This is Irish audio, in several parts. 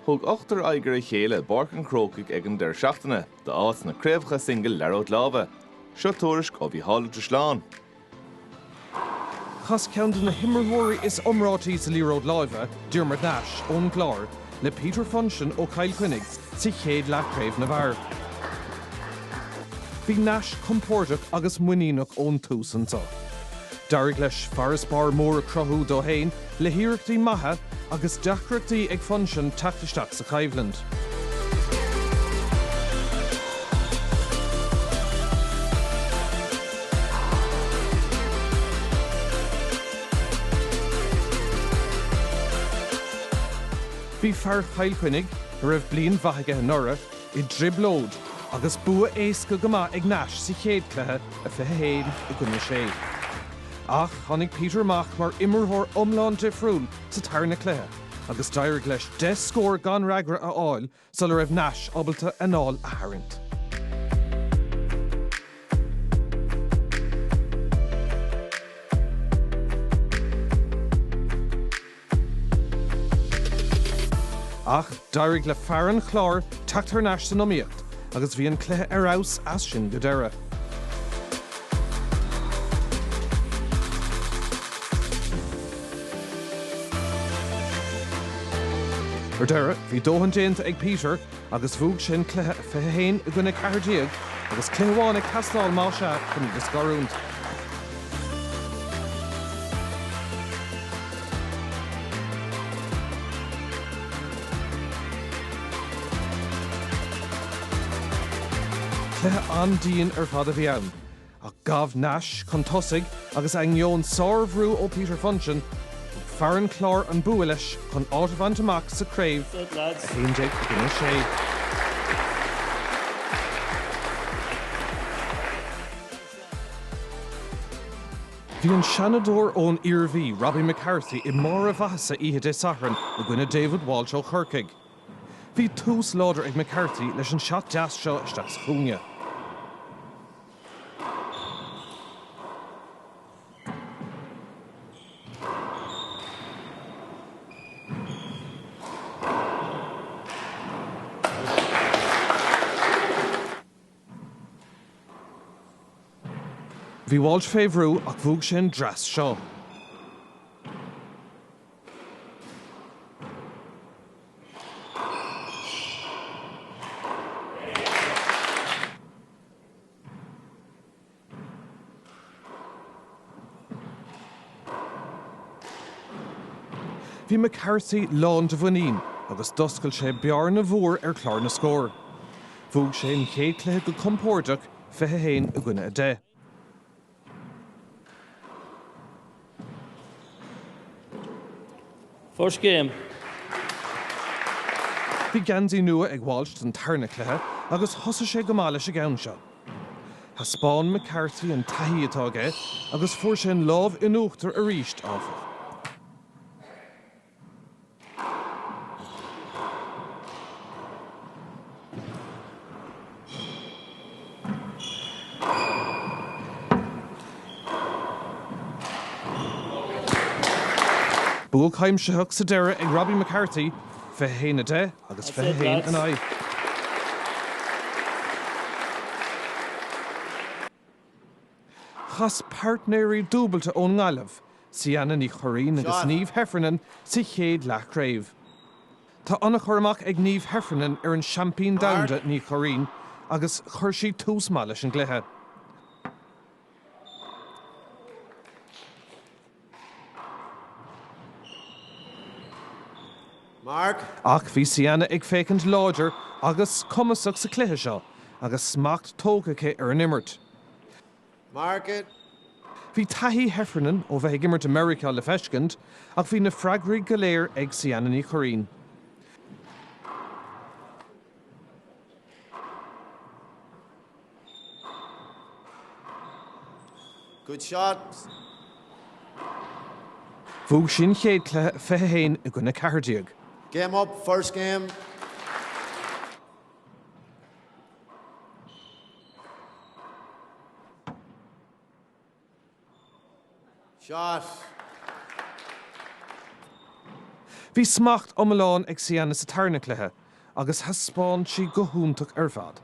Thug 8 aigear chéile barcan crócaigh ag an deir seachtaine, de áit na craobhcha single Liathróid Láimhe. Seo tuairis go bhí hála de sláán. Chas ceann na himmarmóirí is omrátaí sa Liathróid Láimhe, Diarmaid Nash ón Glár, le Peter Funchen ó Cail Cuinnig sa chéad le Craobh na bhfear. Bhí Nash compórtach agus muíneach ón túsansa. Dairg leis Faras Bar mór a crothú dó hain le hiireachtaí maithe agus deachreachtaí ag Funchen tactaisteach sa Chaibhland. Bhí fear Cail Cuinnig a raibh bliain bhaithe nora I driblód agus bua éasca go maith ag Nash sa chéad cluiche a fithe I gcuine sé. Ach, tháinig Peter amach mar immerthór omláin difriúil sa tarna cluiche, agus dairg leis 10 scór gan reagra a fháil sa le raibh Nash obalta anáil a tharraingt. Ach, dairg le fearan chlár teachtar Nash san nóíocht, agus bhí an cluiche arás as sin go deireadh. Ar deireadh, bhí dóthain déanta ag Peter agus bhuaig sin cluiche fithe hain I gcuine Cardiaig agus cluicheháin ag Castáil Máise chun go scarúnt. Cluiche andíon ar fad a bhí ann, ach gabh Nash chun tosaigh agus aingeon sárbhrú ó Peter Funchen fearan chlár an bua leis chun áitimhaint amach sa Craobh a 11 Bhí an seanadóir ón Iarmhí Robbie McCarthy I mór a bheasa ihe dé Sahran a gcuine David Walsh ó Churcaig. Bhí tús láidir ag McCarthy leis an seat deas seo isteach sa chúine. Bhí Walsh féhrú ach bhuaig sin dras seo. Bhí McCarthy lán de bhaín agus doscail sé bear na bhór ar chlár na scór. Bhuaig sé an chéad cluiche go compórtach fithe hain a gcuine a 10. First game. Bhí gansaí nua ag Walsh an tarna cluiche agus thosa sé go mála sé gceann seo. Tá spáin McCarthy an taithí atá aige agus fuair sé an lámh inúachtar a ríist áfach. Búg haimseach sa deireadh ag Robbie McCarthy fithe hain a 10 agus fithe hain an 9. Chas partnéirí dúbalta ón Ngailmh, Sianna ní Choirín agus Niamh Heffernan sa chéad le Craobh. Tá annach chuirmach ag Niamh Heffernan ar an Champagne Downda ní Choirín agus chuir sí tús má leis an gluthe. Mark. Ach bhí Sianna ag fécint láidir agus cumasach sa cluiche seo agus smacht tógacha ar an imirt. Mark it. Bhí taithí Heffernan ó bheith ag imirt America le feiscint ach bhí na freagraí go léir ag Sianna ní Choirín. Good shot. Bhuaig sin chéad cluiche fithe hain a gcuine Cardiaig. Game up, first game. Shot. Bhí smacht omláin ag sianna sa tarna clethe, agus haspáin si go húntaach ar fad.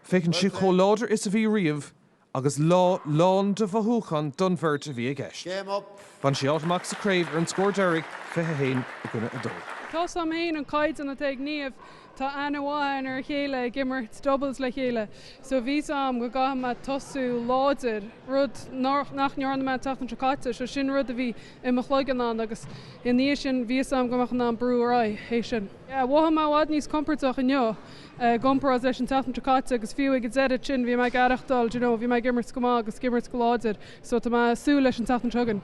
Fécinn si choláidir is a bhí riamh, agus lán de bhthúchan don bhirt a bhí a gceist. Game up. Fan si átamach sa Craobh ar an scór deireadh 21 a gcuine a dul. Tá sam héin an caiid an ag níomh tá anháin ar chéile gimmert doubles le chéile. So bhí sam go gaithe tosú láidir rud nach nearna me tatan trocáte, so sin rud a bhí i mo chloigan an agus in níos sin bhí sam gomach ná brúrá hé sin. Bhtha má bhád níos comportach inneo gompar leis an tatan trocáte agus fiú ag zed sin bhí me garachtal, bhí me gimmert go má agus gimmert go láidir, so tá sú leis an tatan trogan.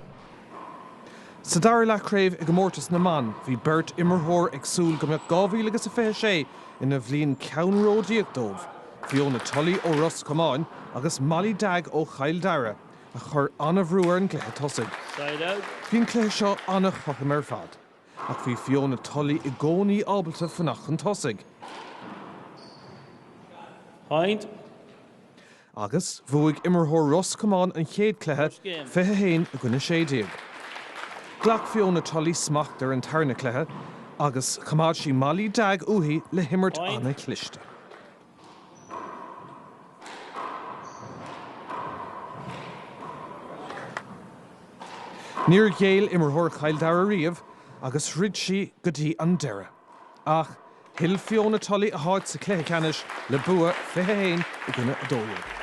Sa dar le Craobh ag mórtas na man, bhí beirt imirthór ag súil go mbeadh 2026 ina bhliain ceannródaíoch dómh. Fiona Tully ó Ros Comáin agus Molly Dag ó Chail Dara a chur anna bhrúar an cléthe tosaigh. Bhín cléthe seo anna chotha ar fad, ach bhí Fiona Tully i gcónaí ábalta fanach an tosaigh. Point. Agus bhuaigh imirthór Ros Comáin an chéad cléthe 21 a gcuine sédaíoch. Glach Fiona Tully smacht ar an tarna clethe, agus chamáid sí Molly Dag uí le himmert anna cliste. Níor géal imirthór Chail Dara riamh agus rid si go dtí an deire. Ach, hill Fiona Tully a háid sa cléthe canis le bua 21 a gcuine a dóileadh.